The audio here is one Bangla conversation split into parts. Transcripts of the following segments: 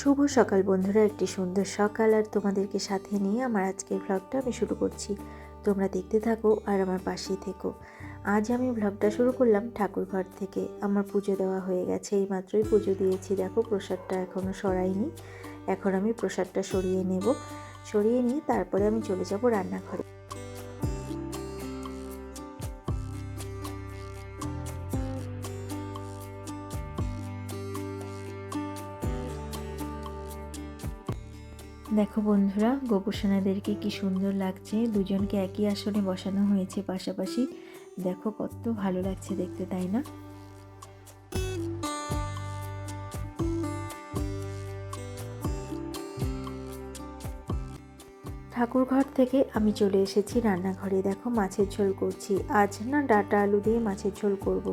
শুভ সকাল বন্ধুরা, একটি সুন্দর সকাল আর তোমাদেরকে সাথে নিয়ে আমার আজকের ভ্লগটা আমি শুরু করছি। তোমরা দেখতে থাকো আর আমার পাশেই থেকো। আজ আমি ভ্লগটা শুরু করলাম ঠাকুর ঘর থেকে। আমার পুজো দেওয়া হয়ে গেছে, এই মাত্রই পুজো দিয়েছি। দেখো প্রসাদটা এখনও সরাইনি, এখন আমি প্রসাদটা সরিয়ে নেব। সরিয়ে নিয়ে তারপরে আমি চলে যাব রান্নাঘরে। দেখো বন্ধুরা, গোপুসোনাদেরকে কি সুন্দর লাগছে, দুজনকে একই আসনে বসানো হয়েছে পাশাপাশি। দেখো কত ভালো লাগছে দেখতে, তাই না? ঠাকুর ঘর থেকে আমি চলে এসেছি রান্নাঘরে। দেখো মাছের ঝোল করছি। আজ না ডাঁটা আলু দিয়ে মাছের ঝোল করব।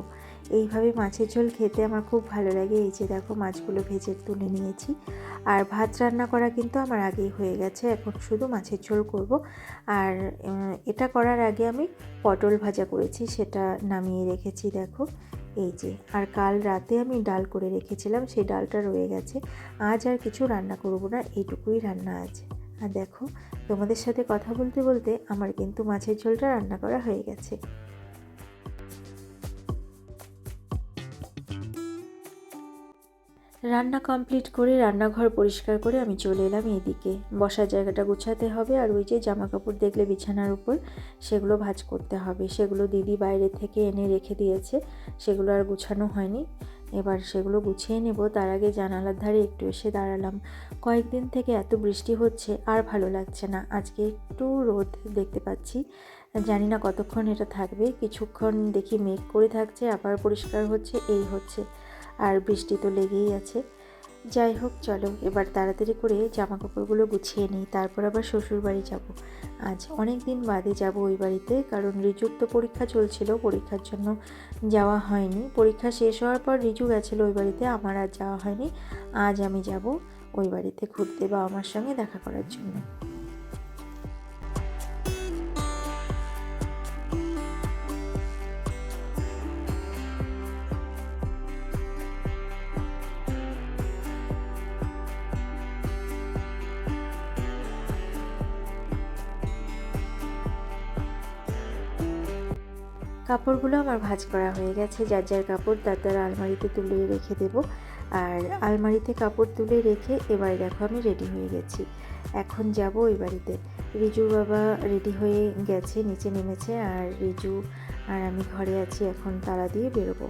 এইভাবে মাছের ঝোল খেতে আমার খুব ভালো লাগে। এই যে দেখো মাছগুলো ভেজে তুলে নিয়েছি। আর ভাত রান্না করা কিন্তু আমার আগেই হয়ে গেছে, এখন শুধু মাছের ঝোল করব। আর এটা করার আগে আমি পটল ভাজা করেছি, সেটা নামিয়ে রেখেছি। দেখো এই যে, আর কাল রাতে আমি ডাল করে রেখেছিলাম, সেই ডালটা রয়ে গেছে। আজ আর কিছু রান্না করব না, এইটুকুই রান্না আছে। আর দেখো তোমাদের সাথে কথা বলতে বলতে আমার কিন্তু মাছের ঝোলটা রান্না করা হয়ে গেছে। রান্না কমপ্লিট করে রান্নাঘর পরিষ্কার করে আমি চলে এলাম এদিকে। বসার জায়গাটা গুছাতে হবে, আর ওই যে জামা কাপড় দেখলে বিছানার উপর, সেগুলো ভাঁজ করতে হবে। সেগুলো দিদি বাইরে থেকে এনে রেখে দিয়েছে, সেগুলো আর গুছানো হয়নি। এবার সেগুলো গুছিয়ে নেব। তার আগে জানালার ধারে একটু এসে দাঁড়ালাম। কয়েকদিন থেকে এত বৃষ্টি হচ্ছে, আর ভালো লাগছে না। আজকে একটু রোদ দেখতে পাচ্ছি, জানি না কতক্ষণ এটা থাকবে। কিছুক্ষণ দেখি মেঘ করে থাকছে, আবার পরিষ্কার হচ্ছে, এই হচ্ছে। আর বৃষ্টি তো লেগেই আছে। যাই হোক, চলো এবার তাড়াতাড়ি করে জামা কাপড়গুলো গুছিয়ে নিই, তারপর আবার শ্বশুর বাড়ি যাব। আজ অনেক দিন বাদে যাব ওই বাড়িতে, কারণ রিজুর তো পরীক্ষা চলছিল, পরীক্ষার জন্য যাওয়া হয়নি। পরীক্ষা শেষ হওয়ার পর রিজু গেছিলো ওই বাড়িতে, আমার আর যাওয়া হয়নি। আজ আমি যাব ওই বাড়িতে ঘুরতে, বাবা মার সঙ্গে দেখা করার জন্য। কাপড়গুলো আমার ভাঁজ করা হয়ে গেছে। যার যার কাপড় তার তার আলমারিতে তুলে রেখে দেব। আর আলমারিতে কাপড় তুলে রেখে এবার দেখো আমি রেডি হয়ে গেছি। এখন যাব ওই বাড়িতে। রিজুর বাবা রেডি হয়ে গেছে, নিচে নেমেছে, আর রিজু আর আমি ঘরে আছি। এখন তালা দিয়ে বেরোবো।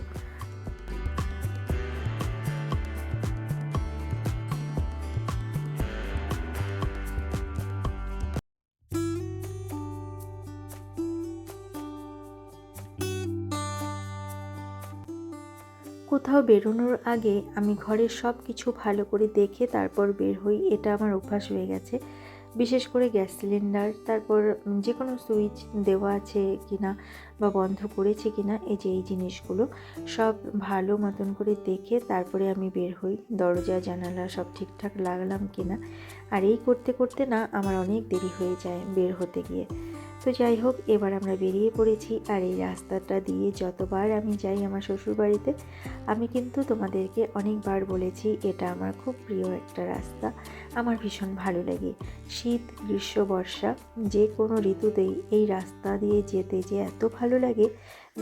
কোথাও বেরোনোর আগে আমি ঘরের সব কিছু ভালো করে দেখে তারপর বের হই, এটা আমার অভ্যাস হয়ে গেছে। বিশেষ করে গ্যাস সিলিন্ডার, তারপর যে কোনো সুইচ দেওয়া আছে কিনা বা বন্ধ করেছে কিনা, এই যে এই জিনিসগুলো সব ভালো মতন করে দেখে তারপরে আমি বের হই। দরজা জানালা সব ঠিকঠাক লাগলাম কিনা। আর এই করতে করতে না আমার অনেক দেরি হয়ে যায় বের হতে গিয়ে। তো যাই হোক, এবার আমরা বেরিয়ে পড়েছি। আর এই রাস্তাটা দিয়ে যতবার আমি যাই আমার শ্বশুরবাড়িতে, আমি কিন্তু তোমাদেরকে অনেকবার বলেছি এটা আমার খুব প্রিয় একটা রাস্তা, আমার ভীষণ ভালো লাগে। শীত গ্রীষ্ম বর্ষা যে কোনো ঋতুতেই এই রাস্তা দিয়ে যেতে যে এত ভালো লাগে।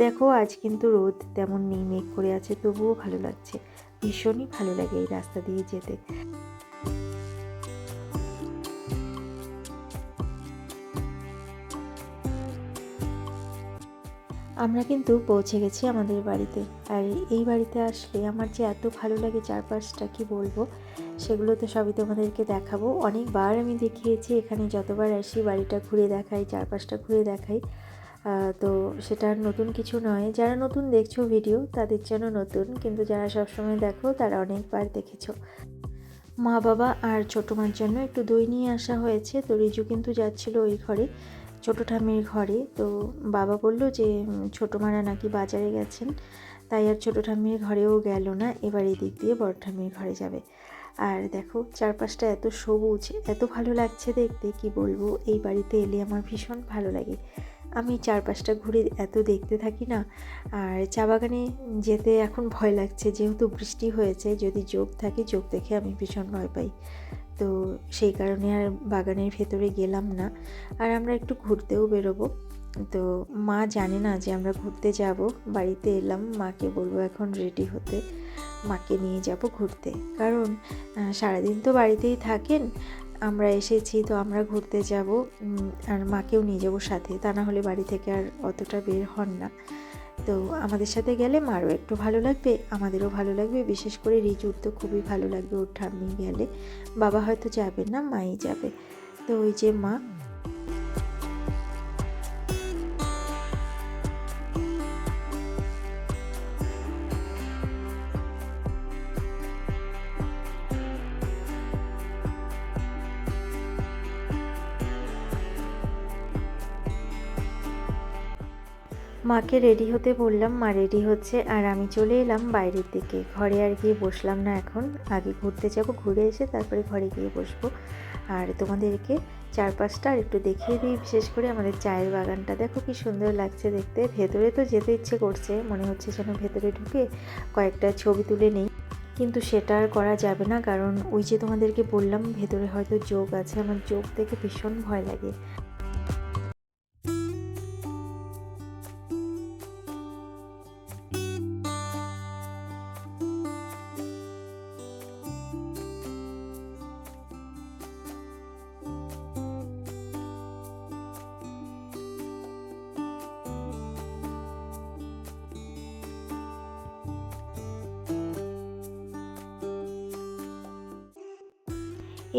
দেখো আজ কিন্তু রোদ তেমন নেই, মেঘ করে আছে, তবুও ভালো লাগছে। ভীষণই ভালো লাগে এই রাস্তা দিয়ে যেতে। আমরা কিন্তু পৌঁছে গেছি আমাদের বাড়িতে। আর এই বাড়িতে আসলে আমার যে এত ভালো লাগে, চারপাশটা কি বলবো, সেগুলো তো সবই তোমাদেরকে দেখাবো। অনেকবার আমি দেখিয়েছি, এখানে যতবার আসি বাড়িটা ঘুরে দেখাই, চারপাশটা ঘুরে দেখাই। তো সেটা নতুন কিছু নয়। যারা নতুন দেখছো ভিডিও তাদের জন্য নতুন, কিন্তু যারা সবসময় দেখো তারা অনেকবার দেখেছো। মা বাবা আর ছোটো মার জন্য একটু দই নিয়ে আসা হয়েছে। তো রিজু কিন্তু যাচ্ছিলো ওই ঘরে, ছোটো ঠাম্মির ঘরে। তো বাবা বললো যে ছোটো মারা নাকি বাজারে গেছেন, তাই আর ছোটো ঠাম্মির ঘরেও গেল না, এবার এই দিক দিয়ে বড় ঠাম্মির ঘরে যাবে। আর দেখো চারপাশটা এত সবুজ, এত ভালো লাগছে দেখতে, কি বলবো। এই বাড়িতে এলে আমার ভীষণ ভালো লাগে। আমি চারপাশটা ঘুরে এত দেখতে থাকি না। আর চা বাগানে যেতে এখন ভয় লাগছে, যেহেতু বৃষ্টি হয়েছে, যদি জোক থাকে, জোক দেখে আমি ভীষণ ভয় পাই। তো সেই কারণে আর বাগানের ভেতরে গেলাম না। আর আমরা একটু ঘুরতেও বেরোবো। তো মা জানে না যে আমরা ঘুরতে যাব। বাড়িতে এলাম, মাকে বলবো এখন রেডি হতে, মাকে নিয়ে যাব ঘুরতে। কারণ সারাদিন তো বাড়িতেই থাকেন, আমরা এসেছি তো আমরা ঘুরতে যাব, আর মাকেও নিয়ে যাব সাথে, তা না হলে বাড়ি থেকে আর অতটা বের হন না। তো আমাদের সাথে গেলে মারও একটু ভালো লাগবে, আমাদেরও ভালো লাগবে। বিশেষ করে রিজুর তো খুবই ভালো লাগবে ওর ঠাম্মি গেলে। বাবা হয়তো যাবে না, মাই যাবে। তো ওই যে মা। মাকে রেডি হতে বললাম, মা রেডি হচ্ছে, আর আমি চলে এলাম বাইরের দিকে। ঘরে আর গিয়ে বসলাম না এখন, আগে ঘুরতে যাব, ঘুরে এসে তারপরে ঘরে গিয়ে বসবো। আর তোমাদেরকে চারপাশটা আর একটু দেখিয়ে দিই। বিশেষ করে আমাদের চায়ের বাগানটা দেখো কি সুন্দর লাগছে দেখতে। ভেতরে তো যেতে ইচ্ছে করছে, মনে হচ্ছে যেন ভেতরে ঢুকে কয়েকটা ছবি তুলে নেই, কিন্তু সেটা আর করা যাবে না। কারণ ওই যে তোমাদেরকে বললাম ভেতরে হয়তো জোক আছে, আমার জোক দেখে ভীষণ ভয় লাগে।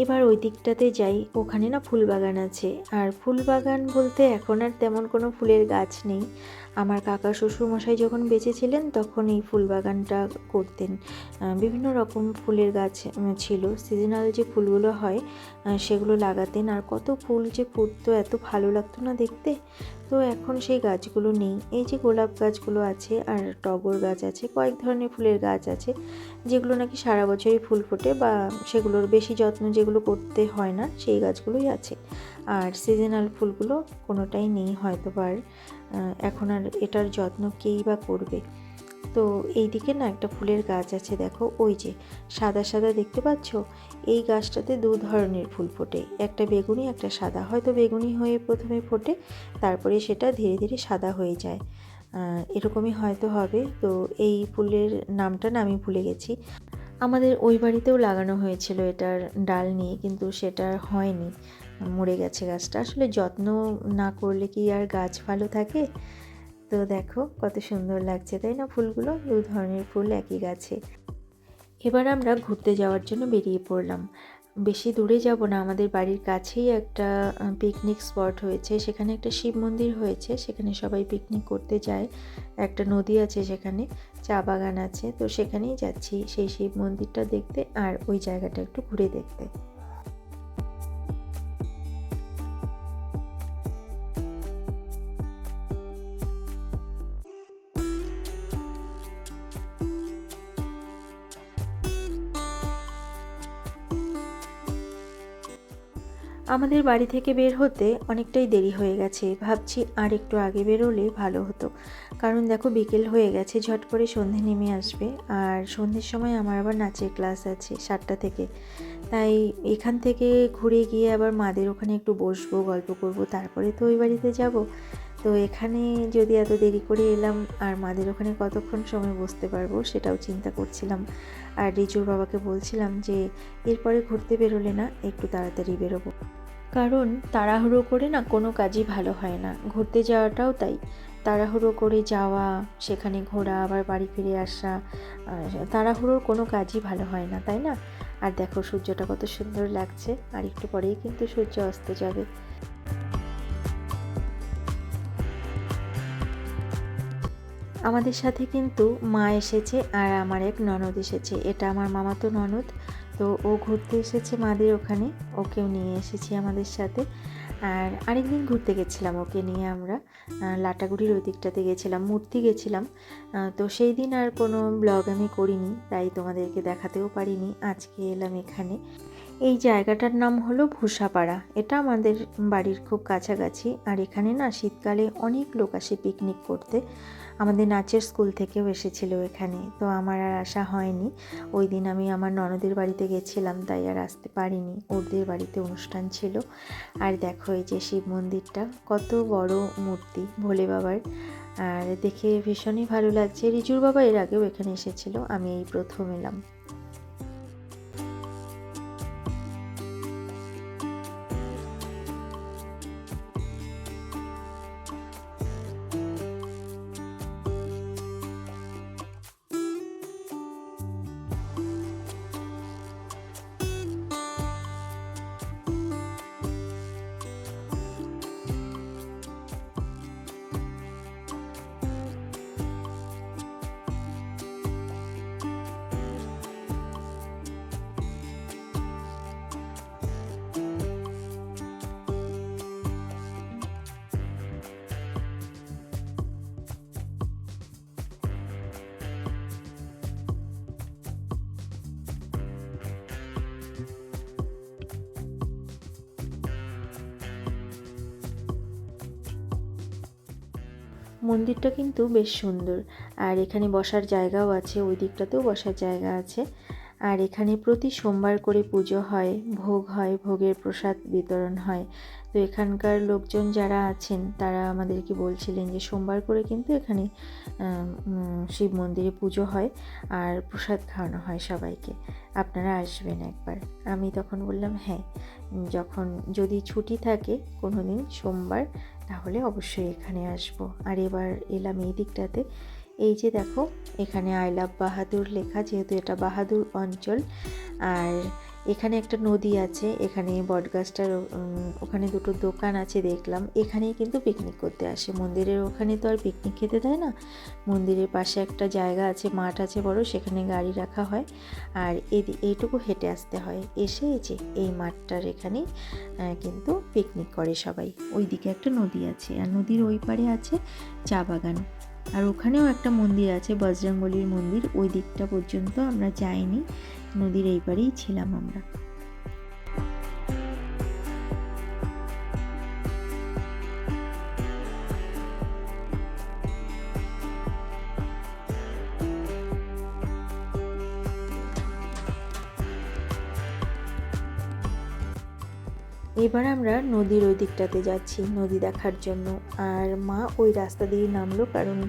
এবার ওই দিকটাতে যাই, ওখানে না ফুল বাগান আছে। আর ফুল বাগান বলতে এখন আর তেমন কোনো ফুলের গাছ নেই। আমার কাকা শ্বশুরমশাই যখন বেঁচে ছিলেন তখন এই ফুল বাগানটা করতেন। বিভিন্ন রকম ফুলের গাছ ছিল, সিজনাল যে ফুলগুলো হয় সেগুলো লাগাতেন। আর কত ফুল যে ফুটতো, এত ভালো লাগতো না দেখতে। তো এখন সেই গাছগুলো নেই। এই যে গোলাপ গাছগুলো আছে, আর টগর গাছ আছে, কয়েক ধরনের ফুলের গাছ আছে যেগুলো নাকি সারা বছরই ফুল ফোটে, বা সেগুলোর বেশি যত্ন যেগুলো করতে হয় না, সেই গাছগুলোই আছে। আর সিজনাল ফুলগুলো কোনোটাই নেই হয়তো। আর এখন আর এটার যত্ন কেই বা করবে। তো এই দিকে না একটা ফুলের গাছ আছে, দেখো ওই যে সাদা সাদা দেখতে পাচ্ছ, এই গাছটাতে দু ধরনের ফুল ফোটে, একটা বেগুনি একটা সাদা। হয়তো বেগুনি হয়ে প্রথমে ফোটে, তারপরে সেটা ধীরে ধীরে সাদা হয়ে যায়, এরকমই হয়তো হবে। তো এই ফুলের নামটা না আমি ভুলে গেছি। আমাদের ওই বাড়িতেও লাগানো হয়েছিল এটার ডাল নিয়ে, কিন্তু সেটা হয়নি, মরে গেছে গাছটা। আসলে যত্ন না করলে কি আর গাছ ভালো থাকে? তো দেখো কত সুন্দর লাগছে তাই না ফুলগুলো, দু ধরনের ফুল একই গাছে। এবার আমরা ঘুরতে যাওয়ার জন্য বেরিয়ে পড়লাম। বেশি দূরে যাব না, আমাদের বাড়ির কাছেই একটা পিকনিক স্পট হয়েছে, সেখানে একটা শিব মন্দির হয়েছে, সেখানে সবাই পিকনিক করতে যায়। একটা নদী আছে সেখানে, চা বাগান আছে, তো সেখানেই যাচ্ছি সেই শিব মন্দিরটা দেখতে, আর ওই জায়গাটা একটু ঘুরে দেখতে। আমাদের বাড়ি থেকে বের হতে অনেকটাই দেরি হয়ে গেছে, ভাবছি আর একটু আগে বেরোলে ভালো হতো। কারণ দেখো বিকেল হয়ে গেছে, ঝট করে সন্ধে নেমে আসবে, আর সন্ধ্যের সময় আমার আবার নাচের ক্লাস আছে 7টা থেকে। তাই এখান থেকে ঘুরে গিয়ে আবার মাদের ওখানে একটু বসবো, গল্প করব, তারপরে তো ওই বাড়িতে যাব। তো এখানে যদি এত দেরি করে এলাম, আর মাদের ওখানে কতক্ষণ সময় বসতে পারবো সেটাও চিন্তা করছিলাম। আর রিজুর বাবাকে বলছিলাম যে এরপরে ঘুরতে বেরোলে না একটু তাড়াতাড়ি বেরোবো, কারণ তাড়াহুড়ো করে না কোনো কাজই ভালো হয় না। ঘুরতে যাওয়াটাও তাই, তাড়াহুড়ো করে যাওয়া, সেখানে ঘোরা, আবার বাড়ি ফিরে আসা, তাড়াহুড়োর কোনো কাজই ভালো হয় না, তাই না? আর দেখো সূর্যটা কত সুন্দর লাগছে, আর একটু পরেই কিন্তু সূর্য অস্ত যাবে। আমাদের সাথে কিন্তু মা এসেছে, আর আমার এক ননদ এসেছে, এটা আমার মামাতো ননদ। তো ও ঘুরতে এসেছে মাদের ওখানে, ওকেও নিয়ে এসেছি আমাদের সাথে। আর আরেকদিন ঘুরতে গেছিলাম ওকে নিয়ে, আমরা লাটাগুড়ির ওই দিকটাতে গেছিলাম, মূর্তি গেছিলাম। তো সেই দিন আর কোনো ব্লগ আমি করিনি, তাই তোমাদেরকে দেখাতেও পারিনি। আজকে এলাম এখানে। এই জায়গাটার নাম হলো ভূষাপাড়া। এটা আমাদের বাড়ির খুব কাছাকাছি। আর এখানে না শীতকালে অনেক লোক আসে পিকনিক করতে। আমাদের নাচের স্কুল থেকেও এসেছিল এখানে, তো আমার আর আসা হয়নি। ওই দিন আমি আমার ননদের বাড়িতে গেছিলাম, তাই আর আসতে পারিনি, ওদের বাড়িতে অনুষ্ঠান ছিল। আর দেখো এই যে শিব মন্দিরটা, কত বড় মূর্তি ভোলে বাবার, আর দেখে ভীষণই ভালো লাগছে। রিজুর বাবা এর আগেও এখানে এসেছিল, আমি এই প্রথম এলাম। মন্দিরটা কিন্তু বেশ সুন্দর, আর এখানে বসার জায়গাও আছে, ওই দিকটাতেও বসার জায়গা আছে। আর এখানে প্রতি সোমবার করে পুজো হয়, ভোগ হয়, ভোগের প্রসাদ বিতরণ হয়। তো এখানকার লোকজন যারা আছেন তারা আমাদেরকে বলছিলেন যে সোমবার করে কিন্তু এখানে শিব মন্দিরে পুজো হয় আর প্রসাদ খাওয়ানো হয় সবাইকে, আপনারা আসবেন একবার। আমি তখন বললাম হ্যাঁ, যখন যদি ছুটি থাকে কোনো দিন সোমবার, তাহলে অবশ্যই এখানে আসব। আর এবার এলাম এই দিকটাতে, এই যে দেখো এখানে আই লাভ বাহাদুর লেখা, যেহেতু এটা বাহাদুর অঞ্চল। আর এখানে একটা নদী আছে, এখানে বটগাছটার ওখানে দুটো দোকান আছে দেখলাম, এখানেই কিন্তু পিকনিক করতে আসে। মন্দিরের ওখানে তো আর পিকনিক খেতে দেয় না, মন্দিরের পাশে একটা জায়গা আছে, মাঠ আছে বড়, সেখানে গাড়ি রাখা হয় আর এইটুকু হেঁটে আসতে হয়। এসে এই যে এই মাঠটার এখানেই কিন্তু পিকনিক করে সবাই। ওই দিকে একটা নদী আছে, আর নদীর ওই পারে আছে চা বাগান। আর ওখানেও একটা মন্দির আছে, বজরংবলীর মন্দির, ওই দিকটা পর্যন্ত আমরা যাইনি, নদীর এই পারেই ছিলাম আমরা। এবার আমরা নদীর ওই দিকটাতে যাচ্ছি নদী দেখার জন্য। আর মা ওই রাস্তা দিয়ে নামলো, কারণ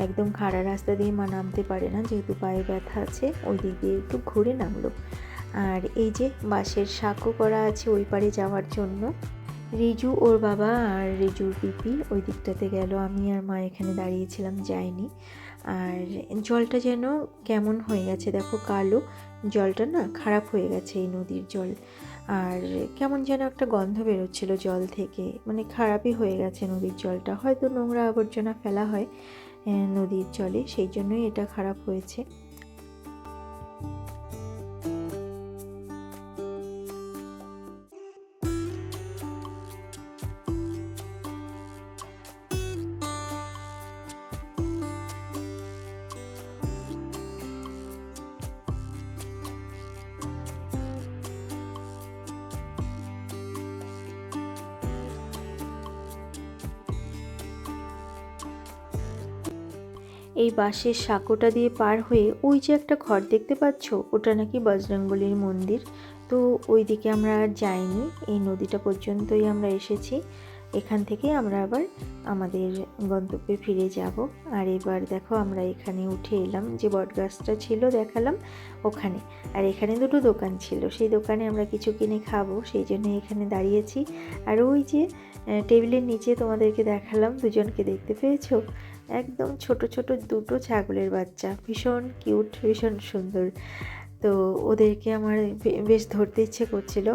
একদম খাড়া রাস্তা দিয়ে মা নামতে পারে না, যেহেতু পায়ে ব্যথা আছে, ওই দিক দিয়ে একটু ঘুরে নামলো। আর এই যে বাঁশের সাঁকো করা আছে ওই পারে যাওয়ার জন্য। রিজু ওর বাবা আর রিজুর পিপি ওই দিকটাতে গেল, আমি আর মা এখানে দাঁড়িয়েছিলাম, যাইনি। আর জলটা যেন কেমন হয়ে গেছে দেখো, কালো জলটা, না খারাপ হয়ে গেছে এই নদীর জল। আর কেমন যেন একটা গন্ধ বেরোচ্ছিল জল থেকে, মানে খারাপই হয়ে গেছে নদীর জলটা, হয়তো নোংরা আবর্জনা ফেলা হয় নদীর জলে, সেই জন্যই এটা খারাপ হয়েছে। এই বাঁশের সাঁকোটা দিয়ে পার হয়ে ওই যে একটা ঘর দেখতে পাচ্ছ, ওটা নাকি বজরংবলীর মন্দির। তো ওই দিকে আমরা আর যাইনি, এই নদীটা পর্যন্তই আমরা এসেছি, এখান থেকে আমরা আবার আমাদের গন্তব্যে ফিরে যাব। আর এবার দেখো আমরা এখানে উঠে এলাম, যে বটগাছটা ছিল দেখালাম ওখানে। আর এখানে দুটো দোকান ছিল, সেই দোকানে আমরা কিছু কিনে খাবো, সেই জন্য এখানে দাঁড়িয়েছি। আর ওই যে টেবিলের নিচে তোমাদেরকে দেখালাম, দুজনকে দেখতে পেয়েছো, একদম ছোট ছোট দুটো ছাগলের বাচ্চা, ভীষণ কিউট, ভীষণ সুন্দর। তো ওদেরকে আমার বেশ ধরতে ইচ্ছে করছিল।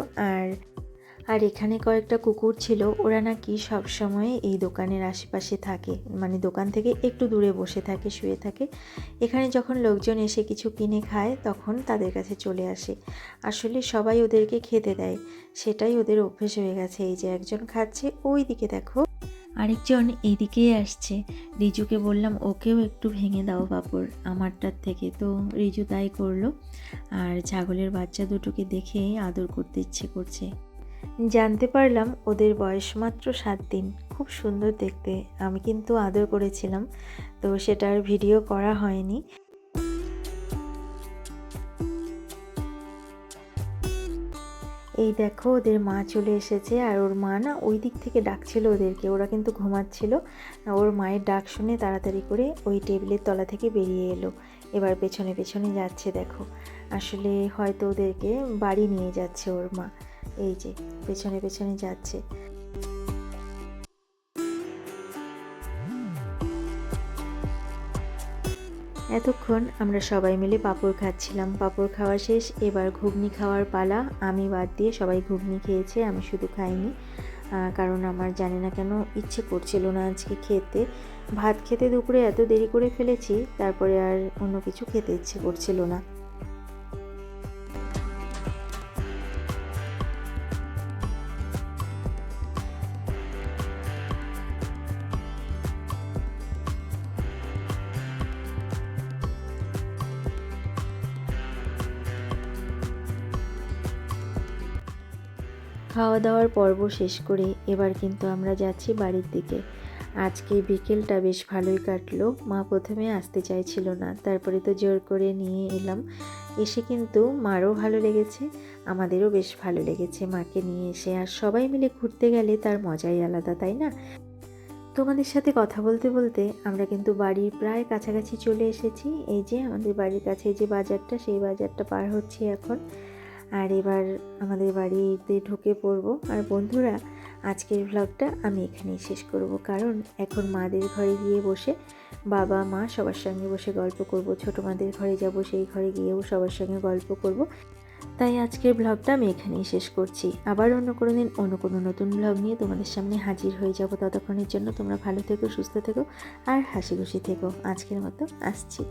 আর এখানে কয়েকটা কুকুর ছিল, ওরা নাকি সবসময় এই দোকানের আশেপাশে থাকে, মানে দোকান থেকে একটু দূরে বসে থাকে, শুয়ে থাকে। এখানে যখন লোকজন এসে কিছু কিনে খায় তখন তাদের কাছে চলে আসে। আসলে সবাই ওদেরকে খেতে দেয়, সেটাই ওদের অভ্যেস হয়ে গেছে। এই যে একজন খাচ্ছে, ওই দিকে দেখো আরেকজন এইদিকেই আসছে। রিজুকে বললাম ওকেও একটু ভেঙে দাও পাঁপড় আমারটার থেকে, তো রিজু তাই করলো। আর ছাগলের বাচ্চা দুটোকে দেখে আদর করতে ইচ্ছে করছে। জানতে পারলাম ওদের বয়স মাত্র 7 দিন। খুব সুন্দর দেখতে। আমি কিন্তু আদর করেছিলাম, তো সেটার ভিডিও করা হয়নি। এই দেখো ওদের মা চলে এসেছে, আর ওর মা না ওই দিক থেকে ডাকছিল ওদেরকে, ওরা কিন্তু ঘুমাচ্ছিল। ওর মায়ের ডাক শুনে তাড়াতাড়ি করে ওই টেবিলের তলা থেকে বেরিয়ে এলো। এবার পেছনে পেছনে যাচ্ছে দেখো। আসলে হয়তো ওদেরকে বাড়ি নিয়ে যাচ্ছে ওর মা। এই যে পেছনে পেছনে যাচ্ছে। এতক্ষণ আমরা সবাই মিলে পাঁপড় খাচ্ছিলাম। পাঁপড় খাওয়া শেষ, এবার ঘুগনি খাওয়ার পালা। আমি বাদ দিয়ে সবাই ঘুগনি খেয়েছে, আমি শুধু খাইনি। কারণ আমার জানি না কেন ইচ্ছে করছিল না আজকে খেতে। ভাত খেতে দুপুরে এত দেরি করে ফেলেছি, তারপরে আর অন্য কিছু খেতে ইচ্ছে করছিল না। খাওয়া দাওয়ার পর্ব শেষ করে এবার কিন্তু আমরা যাচ্ছি বাড়ির দিকে। আজকে বিকেলটা বেশ ভালোই কাটলো। মা প্রথমে আসতে চাইছিল না, তারপরে তো জোর করে নিয়ে এলাম। এসে কিন্তু মারও ভালো লেগেছে, আমাদেরও বেশ ভালো লেগেছে মাকে নিয়ে এসে। আর সবাই মিলে ঘুরতে গেলে তার মজাই আলাদা, তাই না? তোমাদের সাথে কথা বলতে বলতে আমরা কিন্তু বাড়ির প্রায় কাছাকাছি চলে এসেছি। এই যে আমাদের বাড়ির কাছে যে বাজারটা, সেই বাজারটা পার হচ্ছি এখন। আর এবার আমাদের বাড়িতে ঢুকে পড়বো। আর বন্ধুরা, আজকের ভ্লগটা আমি এখানেই শেষ করব, কারণ এখন মাদের ঘরে গিয়ে বসে বাবা মা সবার সঙ্গে বসে গল্প করব। ছোটো মাদের ঘরে যাব, সেই ঘরে গিয়েও সবার সঙ্গে গল্প করব। তাই আজকের ভ্লগটা আমি এখানেই শেষ করছি। আবার অন্য কোনো দিন অন্য কোনো নতুন ভ্লগ নিয়ে তোমাদের সামনে হাজির হয়ে যাব। ততক্ষণের জন্য তোমরা ভালো থেকো, সুস্থ থেকো আর হাসি খুশি থেকো। আজকের মতো আসছি।